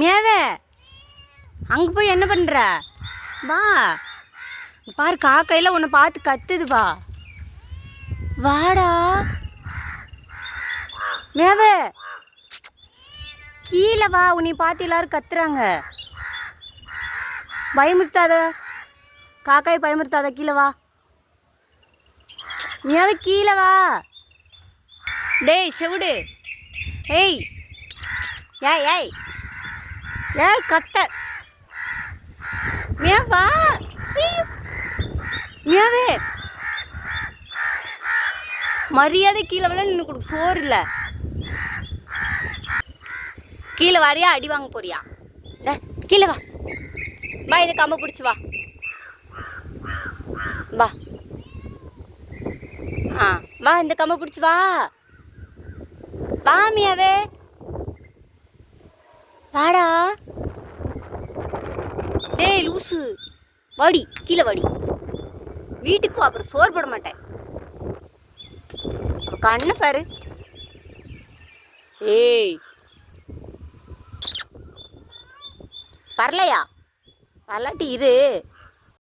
மேவே அங்கே போய் என்ன பண்ணுற? வா பாரு, காக்கையில் உன்னை பார்த்து கத்துது. வா வாடா மேவே, கீழே வா. உன்னை பார்த்து எல்லாரும் கத்துறாங்க. பயமுறுத்தாத, காக்காயை பயமுறுத்தாத. கீழே வா மேவே, கீழே வா. டேய் செவுடு, ஏய் ஏய் ஏய் ஏய் கத்த மேவா. மேவே மரியாதை கீழே விட நின்று கொடுக்கு. சோறு இல்லை. கீழே வாரியா அடி வாங்க போறியா? கீழே வா. வா இதை கம்ப பிடிச்சி வா. வா வா இந்த கம்ப பிடிச்சி வா. வா மியாவே, வாடா. டேய் லூசு, வாடி கீழே வாடி. வீட்டுக்கு வா, அப்புறம் சோறு போட மாட்டேன். கண்ணை பாரு. ஏய் வரலையா? வரலாட்டி இரு.